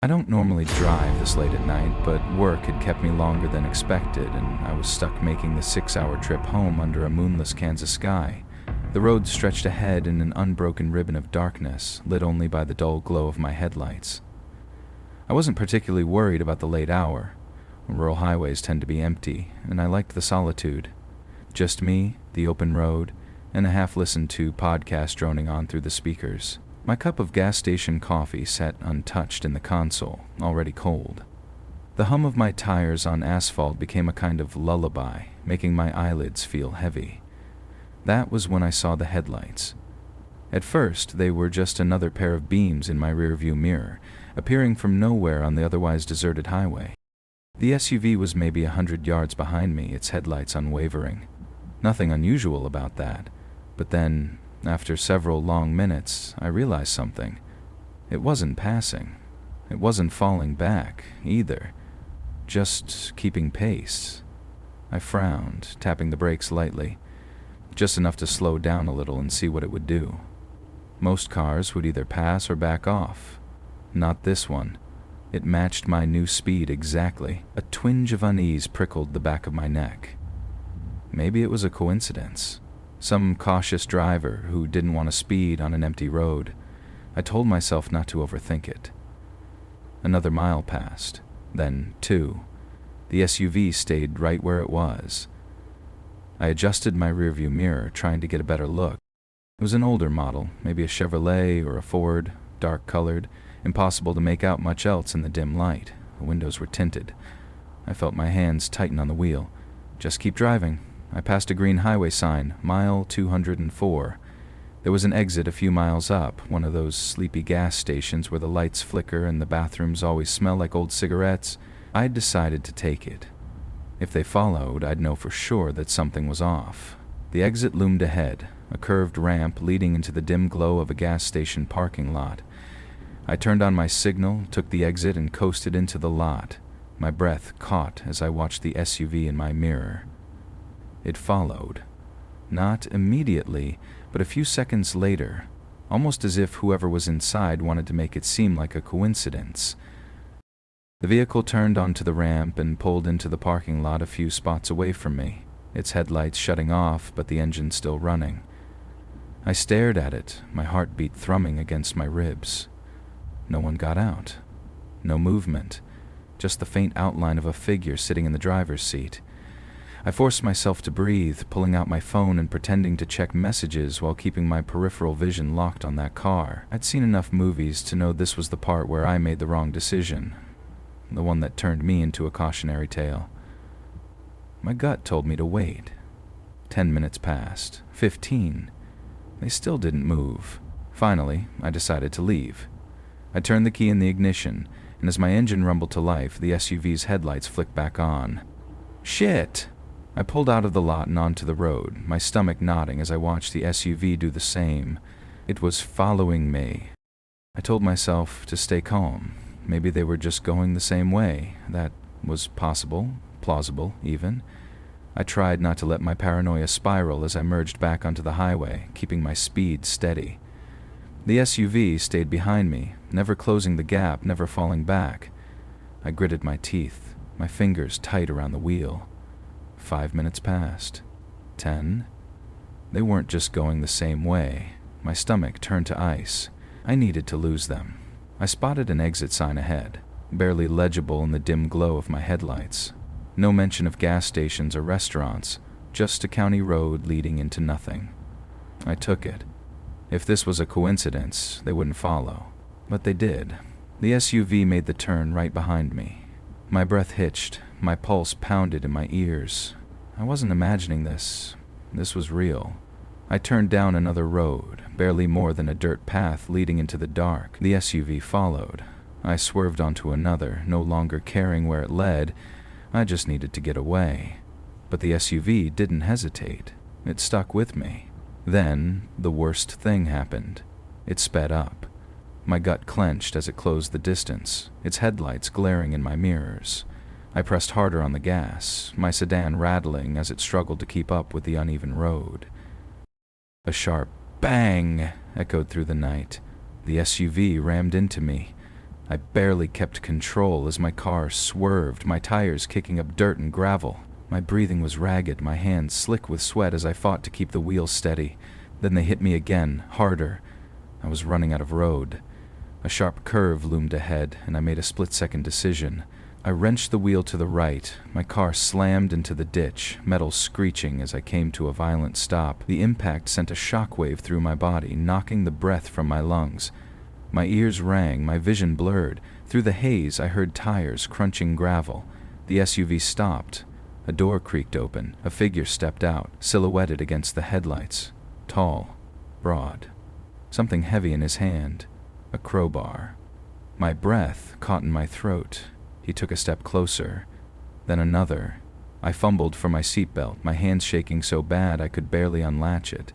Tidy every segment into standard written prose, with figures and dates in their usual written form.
I don't normally drive this late at night, but work had kept me longer than expected, and I was stuck making the 6-hour trip home under a moonless Kansas sky. The road stretched ahead in an unbroken ribbon of darkness, lit only by the dull glow of my headlights. I wasn't particularly worried about the late hour. Rural highways tend to be empty, and I liked the solitude. Just me, the open road, and a half-listened-to podcast droning on through the speakers. My cup of gas station coffee sat untouched in the console, already cold. The hum of my tires on asphalt became a kind of lullaby, making my eyelids feel heavy. That was when I saw the headlights. At first, they were just another pair of beams in my rearview mirror, appearing from nowhere on the otherwise deserted highway. The SUV was maybe 100 yards behind me, its headlights unwavering. Nothing unusual about that, but then, after several long minutes, I realized something. It wasn't passing. It wasn't falling back, either. Just keeping pace. I frowned, tapping the brakes lightly, just enough to slow down a little and see what it would do. Most cars would either pass or back off. Not this one. It matched my new speed exactly. A twinge of unease prickled the back of my neck. Maybe it was a coincidence. Some cautious driver who didn't want to speed on an empty road. I told myself not to overthink it. Another mile passed, then 2. The SUV stayed right where it was. I adjusted my rearview mirror, trying to get a better look. It was an older model, maybe a Chevrolet or a Ford, dark-colored, impossible to make out much else in the dim light. The windows were tinted. I felt my hands tighten on the wheel. Just keep driving. I passed a green highway sign, mile 204. There was an exit a few miles up, one of those sleepy gas stations where the lights flicker and the bathrooms always smell like old cigarettes. I'd decided to take it. If they followed, I'd know for sure that something was off. The exit loomed ahead, a curved ramp leading into the dim glow of a gas station parking lot. I turned on my signal, took the exit, and coasted into the lot. My breath caught as I watched the SUV in my mirror. It followed. Not immediately, but a few seconds later, almost as if whoever was inside wanted to make it seem like a coincidence. The vehicle turned onto the ramp and pulled into the parking lot a few spots away from me, its headlights shutting off but the engine still running. I stared at it, my heartbeat thrumming against my ribs. No one got out. No movement, just the faint outline of a figure sitting in the driver's seat. I forced myself to breathe, pulling out my phone and pretending to check messages while keeping my peripheral vision locked on that car. I'd seen enough movies to know this was the part where I made the wrong decision, the one that turned me into a cautionary tale. My gut told me to wait. 10 minutes passed. 15. They still didn't move. Finally, I decided to leave. I turned the key in the ignition, and as my engine rumbled to life, the SUV's headlights flicked back on. Shit! I pulled out of the lot and onto the road, my stomach knotting as I watched the SUV do the same. It was following me. I told myself to stay calm. Maybe they were just going the same way. That was possible, plausible even. I tried not to let my paranoia spiral as I merged back onto the highway, keeping my speed steady. The SUV stayed behind me, never closing the gap, never falling back. I gritted my teeth, my fingers tight around the wheel. 5 minutes passed. 10. They weren't just going the same way. My stomach turned to ice. I needed to lose them. I spotted an exit sign ahead, barely legible in the dim glow of my headlights. No mention of gas stations or restaurants, just a county road leading into nothing. I took it. If this was a coincidence, they wouldn't follow. But they did. The SUV made the turn right behind me. My breath hitched, my pulse pounded in my ears. I wasn't imagining this. This was real. I turned down another road, barely more than a dirt path leading into the dark. The SUV followed. I swerved onto another, no longer caring where it led. I just needed to get away. But the SUV didn't hesitate. It stuck with me. Then, the worst thing happened. It sped up. My gut clenched as it closed the distance, its headlights glaring in my mirrors. I pressed harder on the gas, my sedan rattling as it struggled to keep up with the uneven road. A sharp bang echoed through the night. The SUV rammed into me. I barely kept control as my car swerved, my tires kicking up dirt and gravel. My breathing was ragged, my hands slick with sweat as I fought to keep the wheels steady. Then they hit me again, harder. I was running out of road. A sharp curve loomed ahead, and I made a split-second decision. I wrenched the wheel to the right. My car slammed into the ditch, metal screeching as I came to a violent stop. The impact sent a shockwave through my body, knocking the breath from my lungs. My ears rang, my vision blurred. Through the haze, I heard tires crunching gravel. The SUV stopped. A door creaked open. A figure stepped out, silhouetted against the headlights. Tall, broad. Something heavy in his hand. A crowbar. My breath caught in my throat. He took a step closer, then another. I fumbled for my seatbelt, my hands shaking so bad I could barely unlatch it.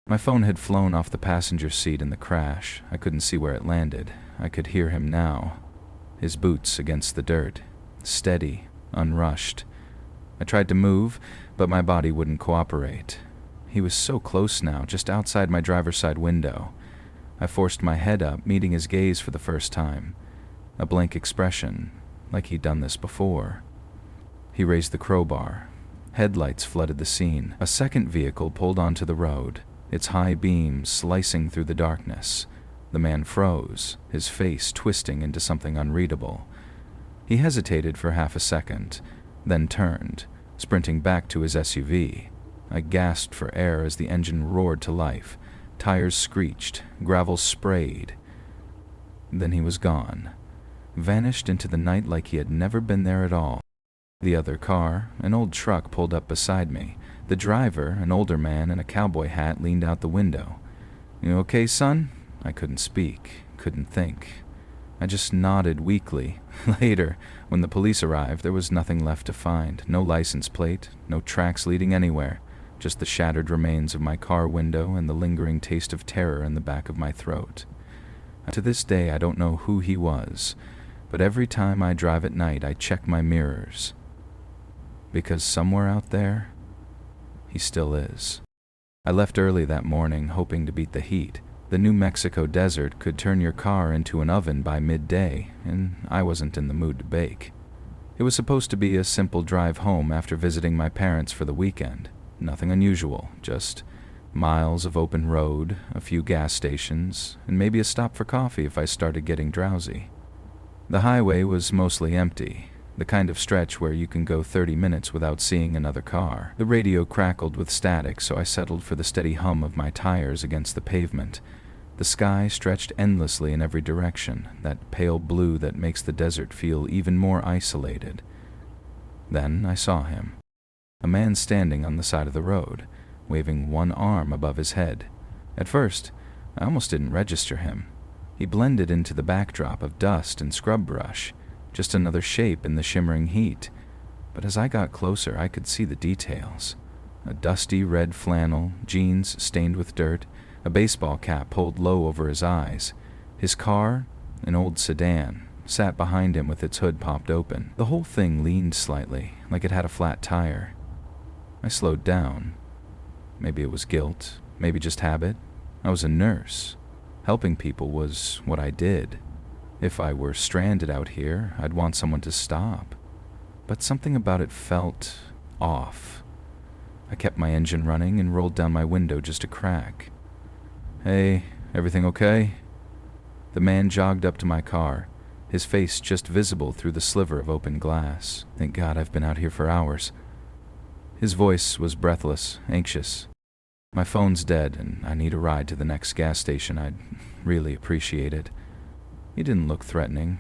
My phone had flown off the passenger seat in the crash. I couldn't see where it landed. I could hear him now. His boots against the dirt. Steady, unrushed. I tried to move, but my body wouldn't cooperate. He was so close now, just outside my driver's side window. I forced my head up, meeting his gaze for the first time. A blank expression, like he'd done this before. He raised the crowbar. Headlights flooded the scene. A second vehicle pulled onto the road, its high beams slicing through the darkness. The man froze, his face twisting into something unreadable. He hesitated for half a second, then turned, sprinting back to his SUV. I gasped for air as the engine roared to life. Tires screeched, gravel sprayed. Then he was gone. Vanished into the night like he had never been there at all. The other car, an old truck, pulled up beside me. The driver, an older man in a cowboy hat, leaned out the window. "You okay, son?" I couldn't speak, couldn't think. I just nodded weakly. Later, when the police arrived, there was nothing left to find. No license plate, no tracks leading anywhere. Just the shattered remains of my car window and the lingering taste of terror in the back of my throat. To this day, I don't know who he was. But every time I drive at night, I check my mirrors. Because somewhere out there, he still is. I left early that morning, hoping to beat the heat. The New Mexico desert could turn your car into an oven by midday, and I wasn't in the mood to bake. It was supposed to be a simple drive home after visiting my parents for the weekend. Nothing unusual, just miles of open road, a few gas stations, and maybe a stop for coffee if I started getting drowsy. The highway was mostly empty, the kind of stretch where you can go 30 minutes without seeing another car. The radio crackled with static, so I settled for the steady hum of my tires against the pavement. The sky stretched endlessly in every direction, that pale blue that makes the desert feel even more isolated. Then I saw him. A man standing on the side of the road, waving one arm above his head. At first, I almost didn't register him. He blended into the backdrop of dust and scrub brush, just another shape in the shimmering heat. But as I got closer, I could see the details. A dusty red flannel, jeans stained with dirt, a baseball cap pulled low over his eyes. His car, an old sedan, sat behind him with its hood popped open. The whole thing leaned slightly, like it had a flat tire. I slowed down. Maybe it was guilt, maybe just habit. I was a nurse. Helping people was what I did. If I were stranded out here, I'd want someone to stop. But something about it felt off. I kept my engine running and rolled down my window just a crack. "Hey, everything okay?" The man jogged up to my car, his face just visible through the sliver of open glass. "Thank God I've been out here for hours." His voice was breathless, anxious. "My phone's dead, and I need a ride to the next gas station. I'd really appreciate it." He didn't look threatening.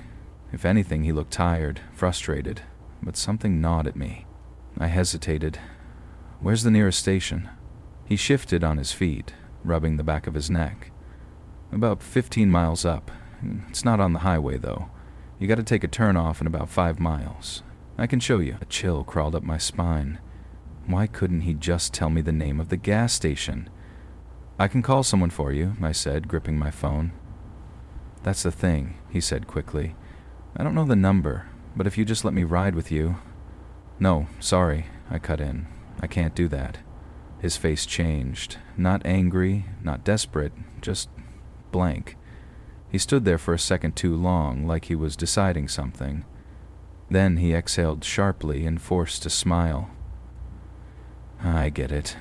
If anything, he looked tired, frustrated, but something gnawed at me. I hesitated. "Where's the nearest station?" He shifted on his feet, rubbing the back of his neck. "About 15 miles up. It's not on the highway, though. You gotta take a turn off in about 5 miles. I can show you." A chill crawled up my spine. Why couldn't he just tell me the name of the gas station? "I can call someone for you," I said, gripping my phone. "That's the thing," he said quickly. "I don't know the number, but if you just let me ride with you—" "No, sorry," I cut in. "I can't do that." His face changed. Not angry, not desperate, just blank. He stood there for a second too long, like he was deciding something. Then he exhaled sharply and forced a smile. I get it.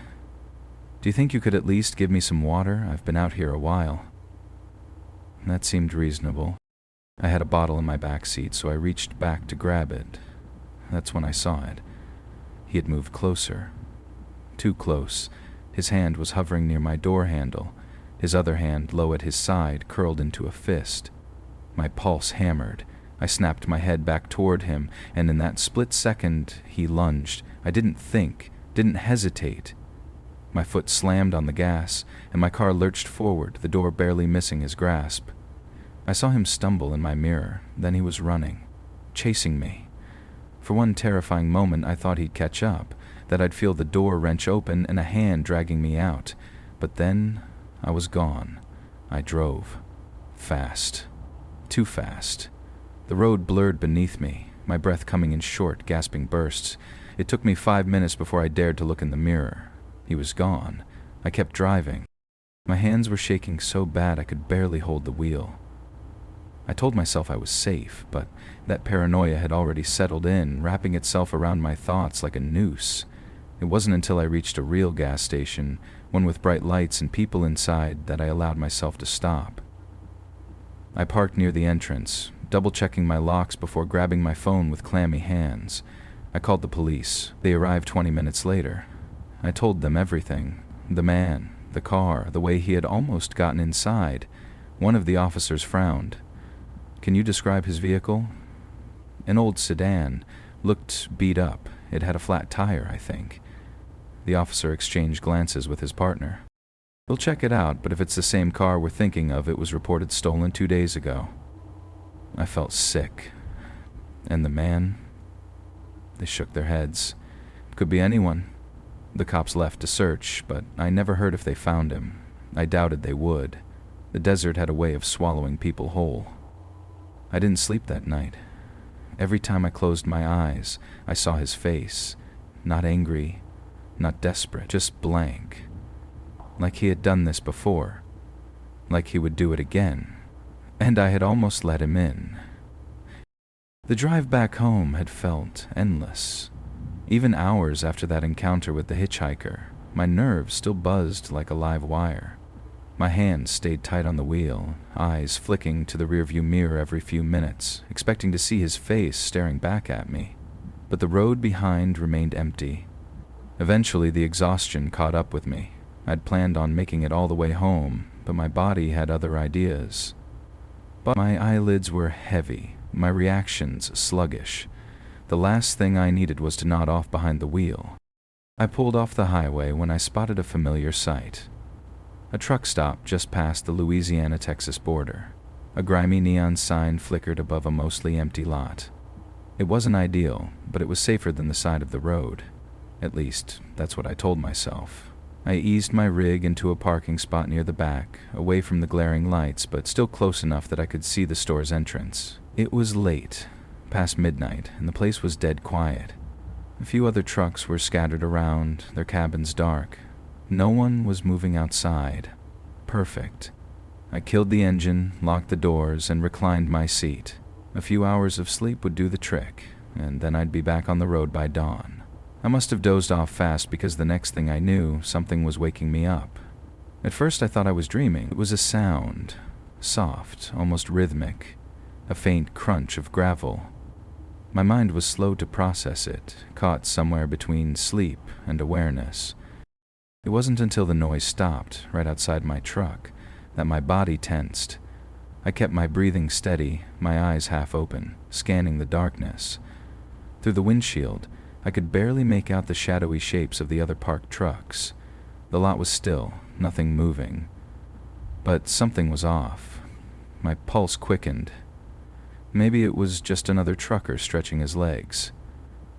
Do you think you could at least give me some water? I've been out here a while. That seemed reasonable. I had a bottle in my back seat, so I reached back to grab it. That's when I saw it. He had moved closer. Too close. His hand was hovering near my door handle, his other hand low at his side, curled into a fist. My pulse hammered. I snapped my head back toward him, and in that split second, he lunged. I didn't think, didn't hesitate. My foot slammed on the gas, and my car lurched forward, the door barely missing his grasp. I saw him stumble in my mirror, then he was running, chasing me. For one terrifying moment, I thought he'd catch up, that I'd feel the door wrench open and a hand dragging me out. But then, I was gone. I drove. Fast. Too fast. The road blurred beneath me, my breath coming in short, gasping bursts. It took me 5 minutes before I dared to look in the mirror. He was gone. I kept driving. My hands were shaking so bad I could barely hold the wheel. I told myself I was safe, but that paranoia had already settled in, wrapping itself around my thoughts like a noose. It wasn't until I reached a real gas station, one with bright lights and people inside, that I allowed myself to stop. I parked near the entrance, double-checking my locks before grabbing my phone with clammy hands. I called the police. They arrived 20 minutes later. I told them everything. The man, the car, the way he had almost gotten inside. One of the officers frowned. Can you describe his vehicle? An old sedan. Looked beat up. It had a flat tire, I think. The officer exchanged glances with his partner. We'll check it out, but if it's the same car we're thinking of, it was reported stolen 2 days ago. I felt sick. And the man? They shook their heads. Could be anyone. The cops left to search, but I never heard if they found him. I doubted they would. The desert had a way of swallowing people whole. I didn't sleep that night. Every time I closed my eyes, I saw his face. Not angry, not desperate, just blank. Like he had done this before. Like he would do it again. And I had almost let him in. The drive back home had felt endless. Even hours after that encounter with the hitchhiker, my nerves still buzzed like a live wire. My hands stayed tight on the wheel, eyes flicking to the rearview mirror every few minutes, expecting to see his face staring back at me. But the road behind remained empty. Eventually, the exhaustion caught up with me. I'd planned on making it all the way home, but my body had other ideas. But my eyelids were heavy, my reactions sluggish. The last thing I needed was to nod off behind the wheel. I pulled off the highway when I spotted a familiar sight. A truck stop just past the Louisiana-Texas border. A grimy neon sign flickered above a mostly empty lot. It wasn't ideal, but it was safer than the side of the road. At least, that's what I told myself. I eased my rig into a parking spot near the back, away from the glaring lights, but still close enough that I could see the store's entrance. It was late, past midnight, and the place was dead quiet. A few other trucks were scattered around, their cabins dark. No one was moving outside. Perfect. I killed the engine, locked the doors, and reclined my seat. A few hours of sleep would do the trick, and then I'd be back on the road by dawn. I must have dozed off fast because the next thing I knew, something was waking me up. At first I thought I was dreaming. It was a sound, soft, almost rhythmic, a faint crunch of gravel. My mind was slow to process it, caught somewhere between sleep and awareness. It wasn't until the noise stopped, right outside my truck, that my body tensed. I kept my breathing steady, my eyes half open, scanning the darkness. Through the windshield, I could barely make out the shadowy shapes of the other parked trucks. The lot was still, nothing moving. But something was off. My pulse quickened. Maybe it was just another trucker stretching his legs.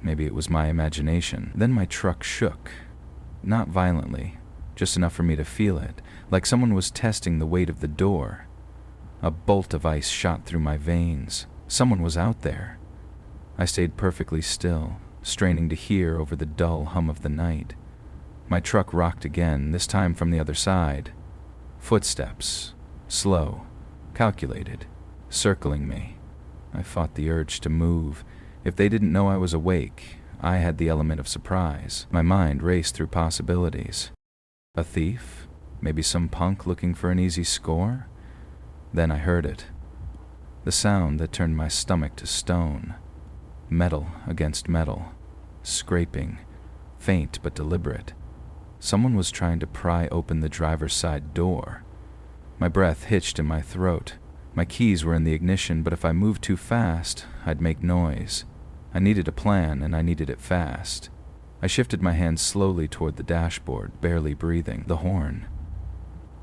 Maybe it was my imagination. Then my truck shook. Not violently, just enough for me to feel it, like someone was testing the weight of the door. A bolt of ice shot through my veins. Someone was out there. I stayed perfectly still, straining to hear over the dull hum of the night. My truck rocked again, this time from the other side. Footsteps, slow, calculated, circling me. I fought the urge to move. If they didn't know I was awake, I had the element of surprise. My mind raced through possibilities. A thief? Maybe some punk looking for an easy score? Then I heard it. The sound that turned my stomach to stone. Metal against metal. Scraping. Faint but deliberate. Someone was trying to pry open the driver's side door. My breath hitched in my throat. My keys were in the ignition, but if I moved too fast, I'd make noise. I needed a plan, and I needed it fast. I shifted my hand slowly toward the dashboard, barely breathing. The horn.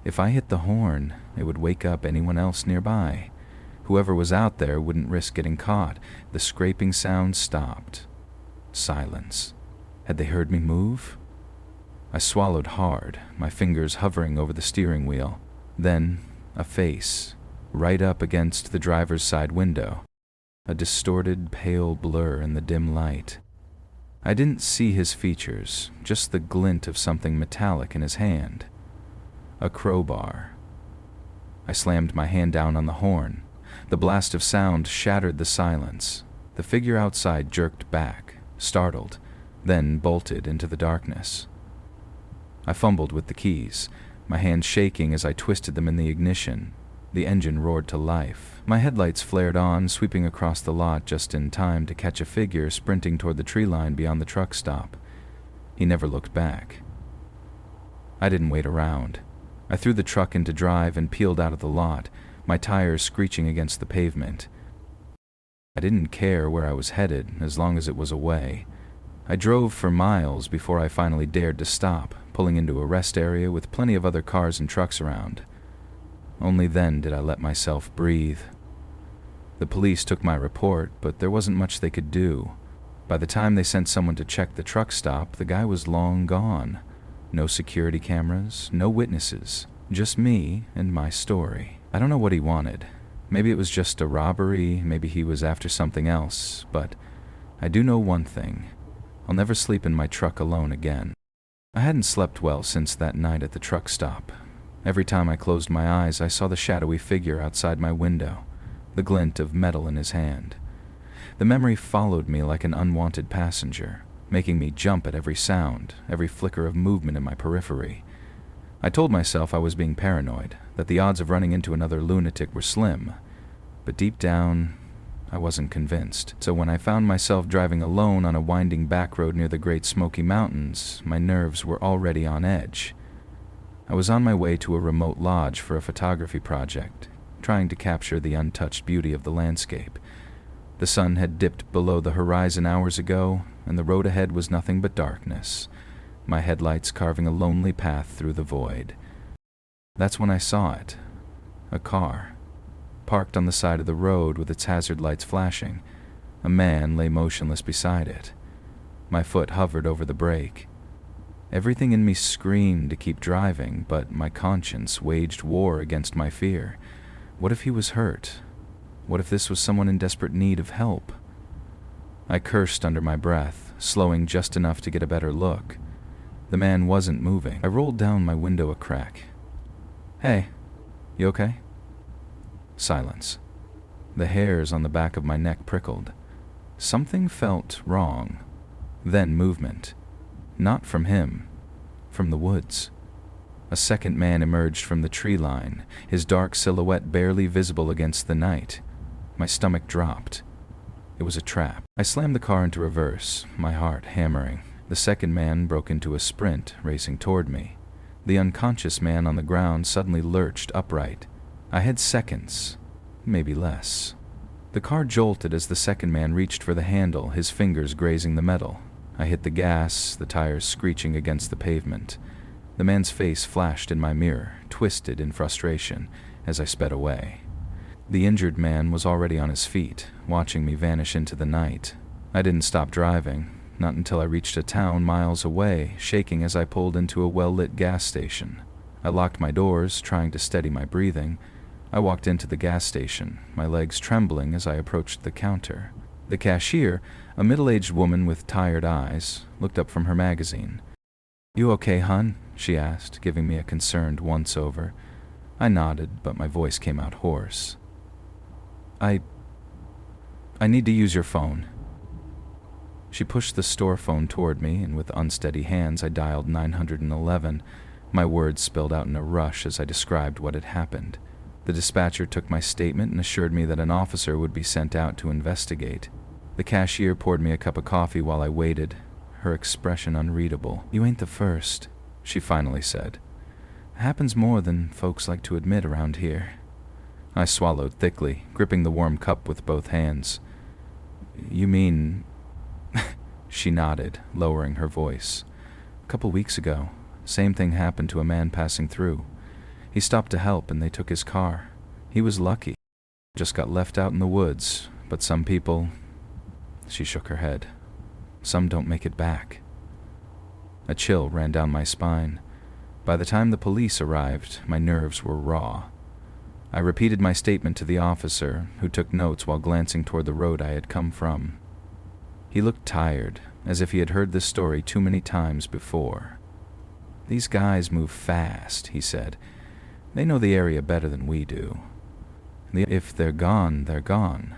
If I hit the horn, it would wake up anyone else nearby. Whoever was out there wouldn't risk getting caught. The scraping sound stopped. Silence. Had they heard me move? I swallowed hard, my fingers hovering over the steering wheel. Then, a face, right up against the driver's side window. A distorted, pale blur in the dim light. I didn't see his features, just the glint of something metallic in his hand. A crowbar. I slammed my hand down on the horn. The blast of sound shattered the silence. The figure outside jerked back, startled, then bolted into the darkness. I fumbled with the keys, my hands shaking as I twisted them in the ignition. The engine roared to life. My headlights flared on, sweeping across the lot just in time to catch a figure sprinting toward the tree line beyond the truck stop. He never looked back. I didn't wait around. I threw the truck into drive and peeled out of the lot, my tires screeching against the pavement. I didn't care where I was headed, as long as it was away. I drove for miles before I finally dared to stop, pulling into a rest area with plenty of other cars and trucks around. Only then did I let myself breathe. The police took my report, but there wasn't much they could do. By the time they sent someone to check the truck stop, the guy was long gone. No security cameras, no witnesses, just me and my story. I don't know what he wanted. Maybe it was just a robbery, maybe he was after something else, but I do know one thing. I'll never sleep in my truck alone again. I hadn't slept well since that night at the truck stop. Every time I closed my eyes, I saw the shadowy figure outside my window, the glint of metal in his hand. The memory followed me like an unwanted passenger, making me jump at every sound, every flicker of movement in my periphery. I told myself I was being paranoid, that the odds of running into another lunatic were slim, but deep down, I wasn't convinced. So when I found myself driving alone on a winding back road near the Great Smoky Mountains, my nerves were already on edge. I was on my way to a remote lodge for a photography project, trying to capture the untouched beauty of the landscape. The sun had dipped below the horizon hours ago, and the road ahead was nothing but darkness, my headlights carving a lonely path through the void. That's when I saw it. A car, parked on the side of the road with its hazard lights flashing. A man lay motionless beside it. My foot hovered over the brake. Everything in me screamed to keep driving, but my conscience waged war against my fear. What if he was hurt? What if this was someone in desperate need of help? I cursed under my breath, slowing just enough to get a better look. The man wasn't moving. I rolled down my window a crack. "Hey, you okay?" Silence. The hairs on the back of my neck prickled. Something felt wrong. Then movement. Not from him, from the woods. A second man emerged from the tree line, his dark silhouette barely visible against the night. My stomach dropped. It was a trap. I slammed the car into reverse, my heart hammering. The second man broke into a sprint, racing toward me. The unconscious man on the ground suddenly lurched upright. I had seconds, maybe less. The car jolted as the second man reached for the handle, his fingers grazing the metal. I hit the gas, the tires screeching against the pavement. The man's face flashed in my mirror, twisted in frustration, as I sped away. The injured man was already on his feet, watching me vanish into the night. I didn't stop driving, not until I reached a town miles away, shaking as I pulled into a well-lit gas station. I locked my doors, trying to steady my breathing. I walked into the gas station, my legs trembling as I approached the counter. The cashier, a middle-aged woman with tired eyes, looked up from her magazine. "You okay, hun?" she asked, giving me a concerned once-over. I nodded, but my voice came out hoarse. I need to use your phone." She pushed the store phone toward me, and with unsteady hands I dialed 911. My words spilled out in a rush as I described what had happened. The dispatcher took my statement and assured me that an officer would be sent out to investigate. The cashier poured me a cup of coffee while I waited, her expression unreadable. "You ain't the first," she finally said. "It happens more than folks like to admit around here." I swallowed thickly, gripping the warm cup with both hands. "You mean—" She nodded, lowering her voice. "A couple weeks ago, same thing happened to a man passing through. He stopped to help and they took his car. He was lucky. Just got left out in the woods, but some people—" She shook her head. "Some don't make it back." A chill ran down my spine. By the time the police arrived, my nerves were raw. I repeated my statement to the officer, who took notes while glancing toward the road I had come from. He looked tired, as if he had heard this story too many times before. "These guys move fast," he said. "They know the area better than we do. If they're gone, they're gone."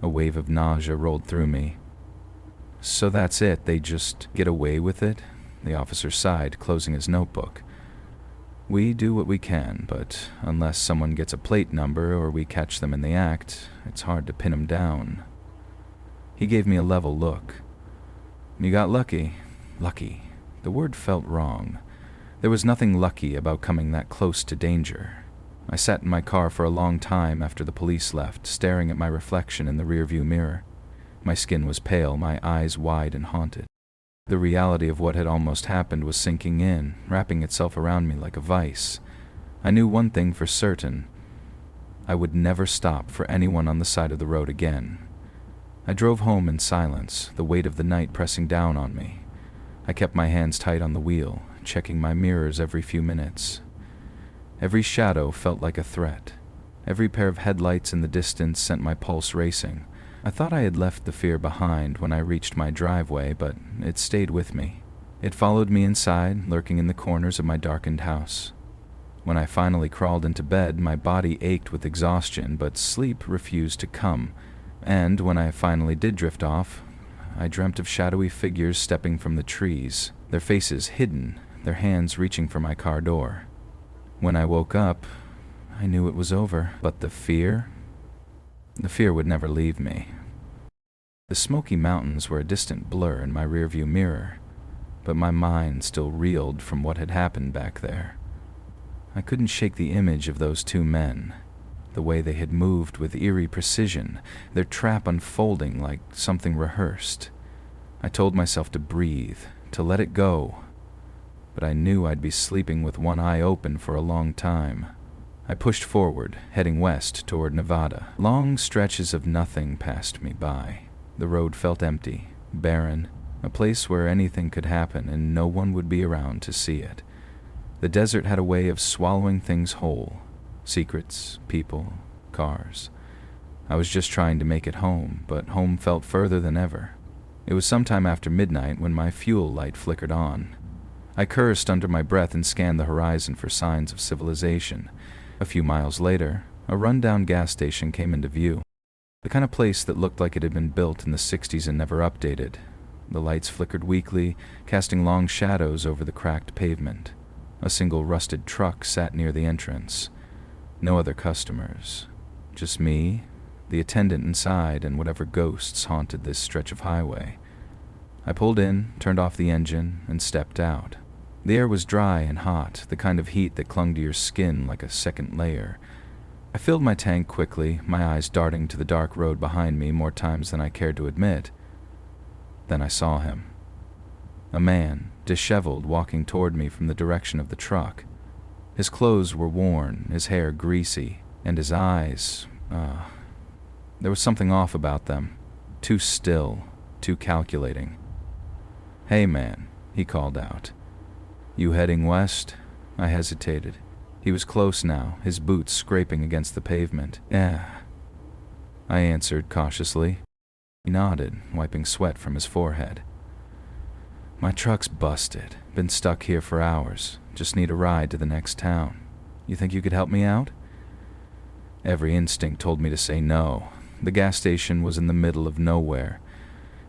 A wave of nausea rolled through me. "So that's it, they just get away with it?" The officer sighed, closing his notebook. "We do what we can, but unless someone gets a plate number or we catch them in the act, it's hard to pin them down." He gave me a level look. "You got lucky." Lucky. The word felt wrong. There was nothing lucky about coming that close to danger. I sat in my car for a long time after the police left, staring at my reflection in the rearview mirror. My skin was pale, my eyes wide and haunted. The reality of what had almost happened was sinking in, wrapping itself around me like a vice. I knew one thing for certain. I would never stop for anyone on the side of the road again. I drove home in silence, the weight of the night pressing down on me. I kept my hands tight on the wheel, checking my mirrors every few minutes. Every shadow felt like a threat. Every pair of headlights in the distance sent my pulse racing. I thought I had left the fear behind when I reached my driveway, but it stayed with me. It followed me inside, lurking in the corners of my darkened house. When I finally crawled into bed, my body ached with exhaustion, but sleep refused to come. And when I finally did drift off, I dreamt of shadowy figures stepping from the trees, their faces hidden, their hands reaching for my car door. When I woke up, I knew it was over, but the fear would never leave me. The Smoky Mountains were a distant blur in my rearview mirror, but my mind still reeled from what had happened back there. I couldn't shake the image of those two men, the way they had moved with eerie precision, their trap unfolding like something rehearsed. I told myself to breathe, to let it go, but I knew I'd be sleeping with one eye open for a long time. I pushed forward, heading west toward Nevada. Long stretches of nothing passed me by. The road felt empty, barren, a place where anything could happen and no one would be around to see it. The desert had a way of swallowing things whole. Secrets, people, cars. I was just trying to make it home, but home felt further than ever. It was sometime after midnight when my fuel light flickered on. I cursed under my breath and scanned the horizon for signs of civilization. A few miles later, a rundown gas station came into view. The kind of place that looked like it had been built in the 60s and never updated. The lights flickered weakly, casting long shadows over the cracked pavement. A single rusted truck sat near the entrance. No other customers. Just me, the attendant inside, and whatever ghosts haunted this stretch of highway. I pulled in, turned off the engine, and stepped out. The air was dry and hot, the kind of heat that clung to your skin like a second layer. I filled my tank quickly, my eyes darting to the dark road behind me more times than I cared to admit. Then I saw him. A man, disheveled, walking toward me from the direction of the truck. His clothes were worn, his hair greasy, and his eyes, there was something off about them. Too still, too calculating. "Hey man," he called out. "You heading west?" I hesitated. He was close now, his boots scraping against the pavement. "Yeah," I answered cautiously. He nodded, wiping sweat from his forehead. "My truck's busted. Been stuck here for hours. Just need a ride to the next town." You think you could help me out?" Every instinct told me to say no. The gas station was in the middle of nowhere.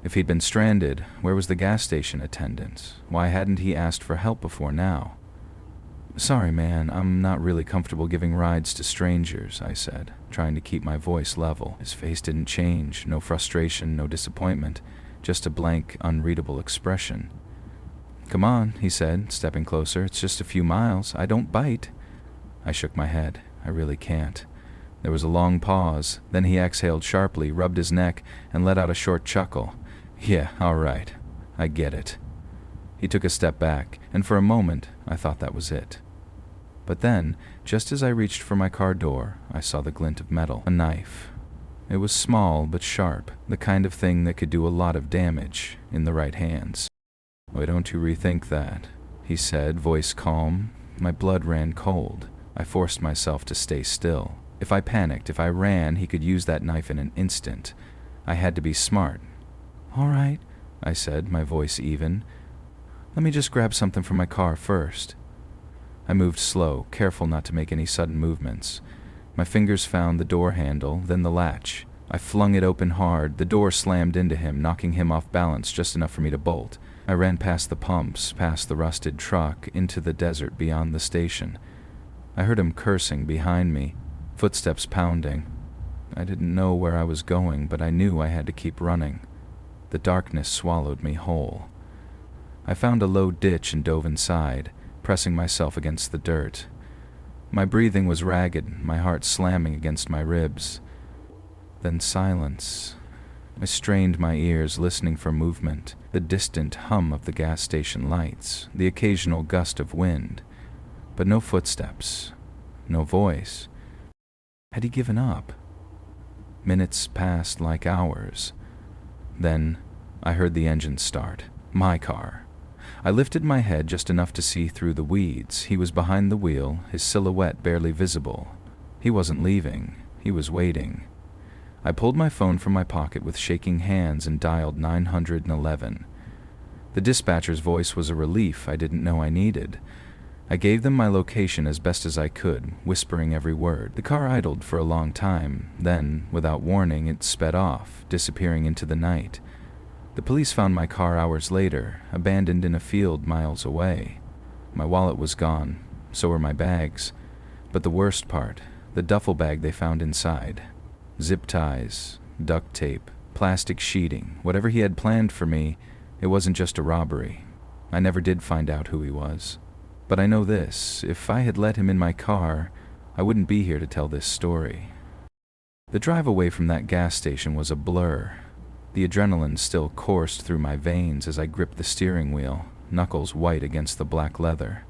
If he'd been stranded, where was the gas station attendant? Why hadn't he asked for help before now? "Sorry, man, I'm not really comfortable giving rides to strangers," I said, trying to keep my voice level. His face didn't change, no frustration, no disappointment, just a blank, unreadable expression. "Come on," he said, stepping closer. "It's just a few miles. I don't bite." I shook my head. "I really can't." There was a long pause. Then he exhaled sharply, rubbed his neck, and let out a short chuckle. "Yeah, all right. I get it." He took a step back, and for a moment, I thought that was it. But then, just as I reached for my car door, I saw the glint of metal, a knife. It was small but sharp, the kind of thing that could do a lot of damage in the right hands. "Why don't you rethink that?" he said, voice calm. My blood ran cold. I forced myself to stay still. If I panicked, if I ran, he could use that knife in an instant. I had to be smart. "All right," I said, my voice even. "Let me just grab something from my car first." I moved slow, careful not to make any sudden movements. My fingers found the door handle, then the latch. I flung it open hard. The door slammed into him, knocking him off balance just enough for me to bolt. I ran past the pumps, past the rusted truck, into the desert beyond the station. I heard him cursing behind me, footsteps pounding. I didn't know where I was going, but I knew I had to keep running. The darkness swallowed me whole. I found a low ditch and dove inside, pressing myself against the dirt. My breathing was ragged, my heart slamming against my ribs. Then silence. I strained my ears, listening for movement, the distant hum of the gas station lights, the occasional gust of wind. But no footsteps, no voice. Had he given up? Minutes passed like hours. Then I heard the engine start. My car. I lifted my head just enough to see through the weeds. He was behind the wheel, his silhouette barely visible. He wasn't leaving. He was waiting. I pulled my phone from my pocket with shaking hands and dialed 911. The dispatcher's voice was a relief I didn't know I needed. I gave them my location as best as I could, whispering every word. The car idled for a long time. Then, without warning, it sped off, disappearing into the night. The police found my car hours later, abandoned in a field miles away. My wallet was gone, so were my bags. But the worst part, the duffel bag they found inside. Zip ties, duct tape, plastic sheeting, whatever he had planned for me, it wasn't just a robbery. I never did find out who he was. But I know this, if I had let him in my car, I wouldn't be here to tell this story. The drive away from that gas station was a blur. The adrenaline still coursed through my veins as I gripped the steering wheel, knuckles white against the black leather.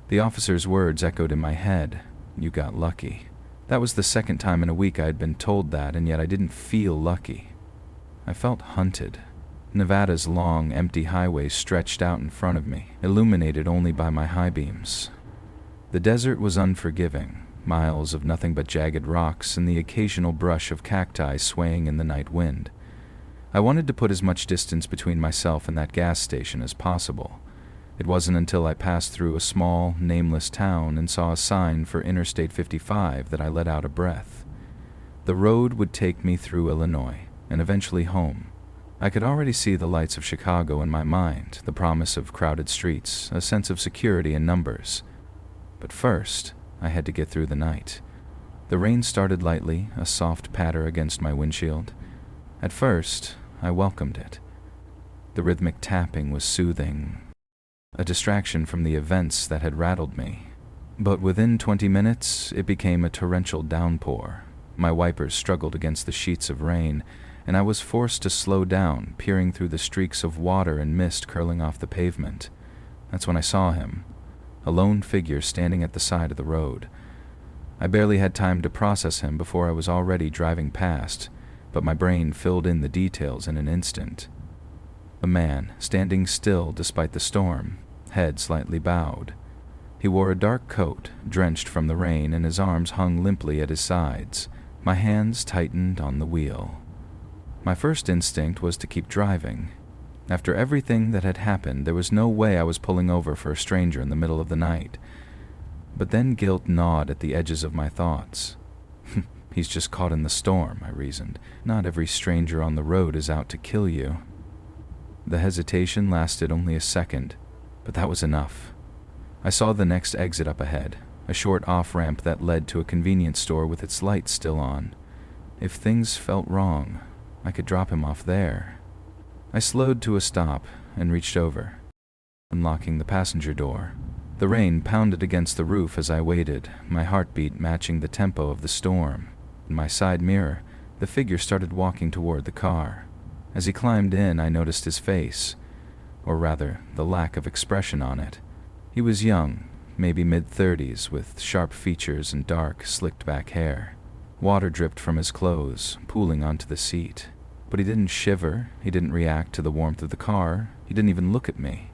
The officer's words echoed in my head. "You got lucky." That was the second time in a week I had been told that, and yet I didn't feel lucky. I felt hunted. Nevada's long, empty highways stretched out in front of me, illuminated only by my high beams. The desert was unforgiving, miles of nothing but jagged rocks and the occasional brush of cacti swaying in the night wind. I wanted to put as much distance between myself and that gas station as possible. It wasn't until I passed through a small, nameless town and saw a sign for Interstate 55 that I let out a breath. The road would take me through Illinois, and eventually home. I could already see the lights of Chicago in my mind, the promise of crowded streets, a sense of security in numbers. But first, I had to get through the night. The rain started lightly, a soft patter against my windshield. At first, I welcomed it. The rhythmic tapping was soothing, a distraction from the events that had rattled me. But within 20 minutes, it became a torrential downpour. My wipers struggled against the sheets of rain, and I was forced to slow down, peering through the streaks of water and mist curling off the pavement. That's when I saw him, a lone figure standing at the side of the road. I barely had time to process him before I was already driving past, but my brain filled in the details in an instant. A man, standing still despite the storm, head slightly bowed. He wore a dark coat, drenched from the rain, and his arms hung limply at his sides. My hands tightened on the wheel. My first instinct was to keep driving. After everything that had happened, there was no way I was pulling over for a stranger in the middle of the night. But then guilt gnawed at the edges of my thoughts. He's just caught in the storm, I reasoned. Not every stranger on the road is out to kill you. The hesitation lasted only a second, but that was enough. I saw the next exit up ahead, a short off-ramp that led to a convenience store with its lights still on. If things felt wrong, I could drop him off there. I slowed to a stop and reached over, unlocking the passenger door. The rain pounded against the roof as I waited, my heartbeat matching the tempo of the storm. In my side mirror, the figure started walking toward the car. As he climbed in, I noticed his face, or rather, the lack of expression on it. He was young, maybe mid-30s, with sharp features and dark, slicked-back hair. Water dripped from his clothes, pooling onto the seat. But he didn't shiver, he didn't react to the warmth of the car, he didn't even look at me.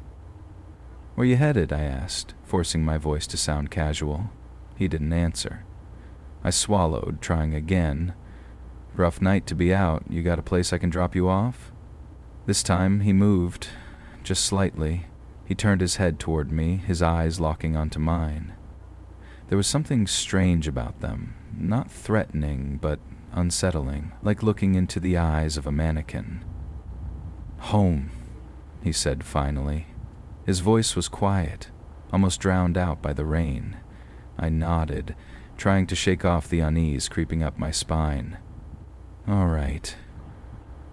"Where you headed?" I asked, forcing my voice to sound casual. He didn't answer. I swallowed, trying again. "Rough night to be out. You got a place I can drop you off?" This time he moved, just slightly. He turned his head toward me, his eyes locking onto mine. There was something strange about them, not threatening, but unsettling, like looking into the eyes of a mannequin. "Home," he said finally. His voice was quiet, almost drowned out by the rain. I nodded, trying to shake off the unease creeping up my spine. "All right.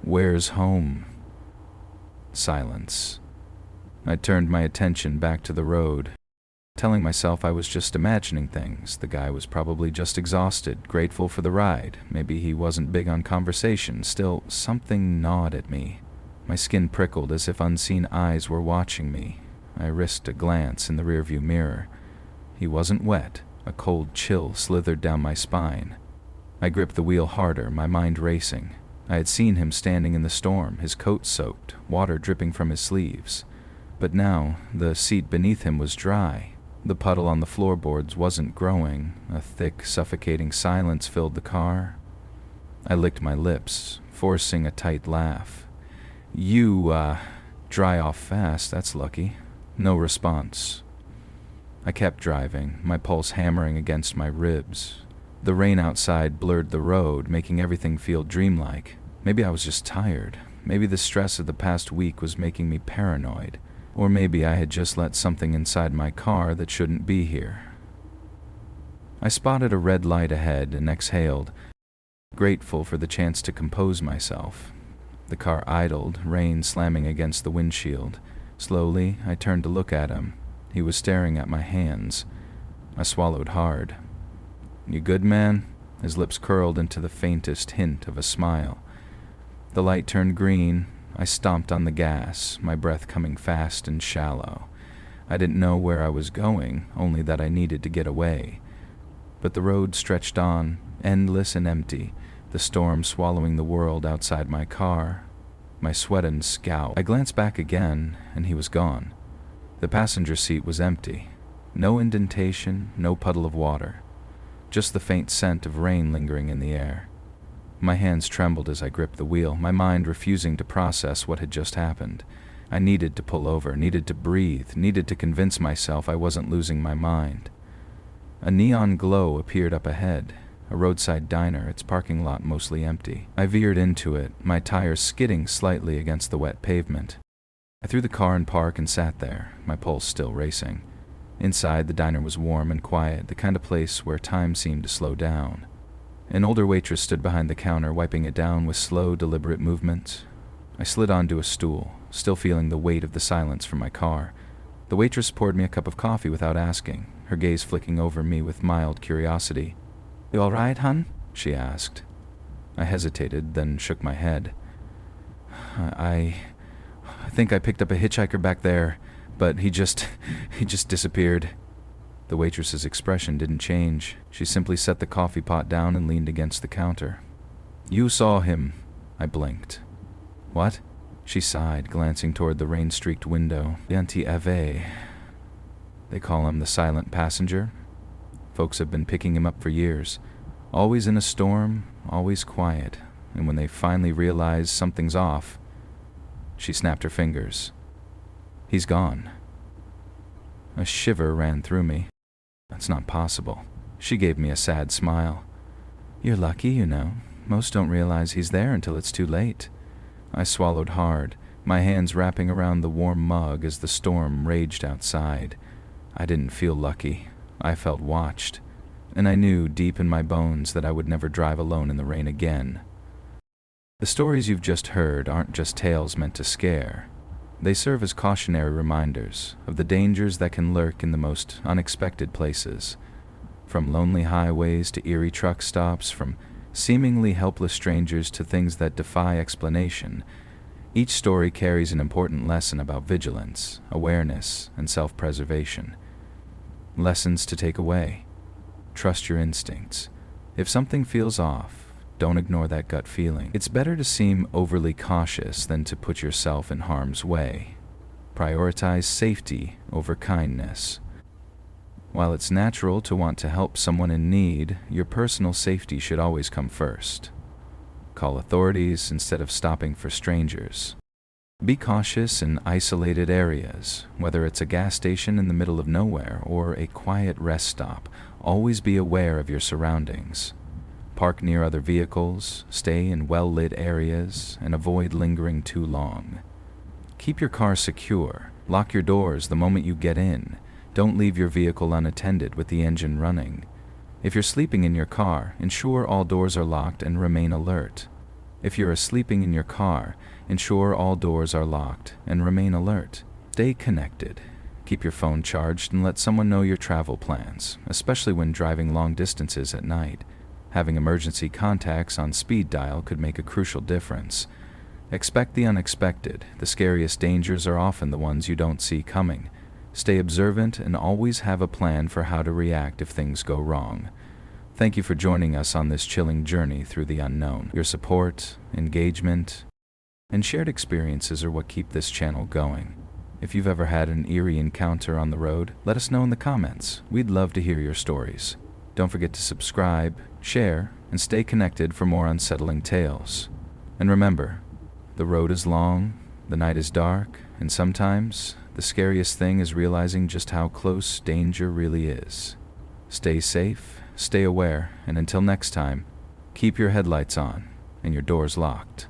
Where's home?" Silence. I turned my attention back to the road, telling myself I was just imagining things. The guy was probably just exhausted, grateful for the ride. Maybe he wasn't big on conversation. Still, something gnawed at me. My skin prickled as if unseen eyes were watching me. I risked a glance in the rearview mirror. He wasn't wet. A cold chill slithered down my spine. I gripped the wheel harder, my mind racing. I had seen him standing in the storm, his coat soaked, water dripping from his sleeves. But now, the seat beneath him was dry. The puddle on the floorboards wasn't growing. A thick, suffocating silence filled the car. I licked my lips, forcing a tight laugh. You, dry off fast, that's lucky." No response. I kept driving, my pulse hammering against my ribs. The rain outside blurred the road, making everything feel dreamlike. Maybe I was just tired. Maybe the stress of the past week was making me paranoid. Or maybe I had just let something inside my car that shouldn't be here. I spotted a red light ahead and exhaled, grateful for the chance to compose myself. The car idled, rain slamming against the windshield. Slowly, I turned to look at him. He was staring at my hands. I swallowed hard. "You good, man?" His lips curled into the faintest hint of a smile. The light turned green. I stomped on the gas, my breath coming fast and shallow. I didn't know where I was going, only that I needed to get away. But the road stretched on, endless and empty, the storm swallowing the world outside my car. My sweat scowled. I glanced back again, and he was gone. The passenger seat was empty. No indentation, no puddle of water. Just the faint scent of rain lingering in the air. My hands trembled as I gripped the wheel, my mind refusing to process what had just happened. I needed to pull over, needed to breathe, needed to convince myself I wasn't losing my mind. A neon glow appeared up ahead, a roadside diner, its parking lot mostly empty. I veered into it, my tires skidding slightly against the wet pavement. I threw the car in park and sat there, my pulse still racing. Inside, the diner was warm and quiet, the kind of place where time seemed to slow down. An older waitress stood behind the counter, wiping it down with slow, deliberate movement. I slid onto a stool, still feeling the weight of the silence from my car. The waitress poured me a cup of coffee without asking, her gaze flicking over me with mild curiosity. "You all right, hon?" she asked. I hesitated, then shook my head. I think I picked up a hitchhiker back there, but he just disappeared." The waitress's expression didn't change. She simply set the coffee pot down and leaned against the counter. "You saw him." I blinked. "What?" She sighed, glancing toward the rain-streaked window. "Anti-Ave. They call him the silent passenger. Folks have been picking him up for years. Always in a storm, always quiet. And when they finally realize something's off..." She snapped her fingers. "He's gone." A shiver ran through me. it's not possible." She gave me a sad smile. "You're lucky, you know. Most don't realize he's there until it's too late." I swallowed hard, my hands wrapping around the warm mug as the storm raged outside. I didn't feel lucky. I felt watched, and I knew deep in my bones that I would never drive alone in the rain again. The stories you've just heard aren't just tales meant to scare. They serve as cautionary reminders of the dangers that can lurk in the most unexpected places. From lonely highways to eerie truck stops, from seemingly helpless strangers to things that defy explanation, each story carries an important lesson about vigilance, awareness, and self-preservation. Lessons to take away. Trust your instincts. If something feels off, don't ignore that gut feeling. It's better to seem overly cautious than to put yourself in harm's way. Prioritize safety over kindness. While it's natural to want to help someone in need, your personal safety should always come first. Call authorities instead of stopping for strangers. Be cautious in isolated areas, whether it's a gas station in the middle of nowhere or a quiet rest stop. Always be aware of your surroundings. Park near other vehicles, stay in well-lit areas, and avoid lingering too long. Keep your car secure. Lock your doors the moment you get in. Don't leave your vehicle unattended with the engine running. If you're sleeping in your car, ensure all doors are locked and remain alert. If you're sleeping in your car, ensure all doors are locked and remain alert. Stay connected. Keep your phone charged and let someone know your travel plans, especially when driving long distances at night. Having emergency contacts on speed dial could make a crucial difference. Expect the unexpected. The scariest dangers are often the ones you don't see coming. Stay observant and always have a plan for how to react if things go wrong. Thank you for joining us on this chilling journey through the unknown. Your support, engagement, and shared experiences are what keep this channel going. If you've ever had an eerie encounter on the road, let us know in the comments. We'd love to hear your stories. Don't forget to subscribe, share, and stay connected for more unsettling tales. And remember, the road is long, the night is dark, and sometimes the scariest thing is realizing just how close danger really is. Stay safe, stay aware, and until next time, keep your headlights on and your doors locked.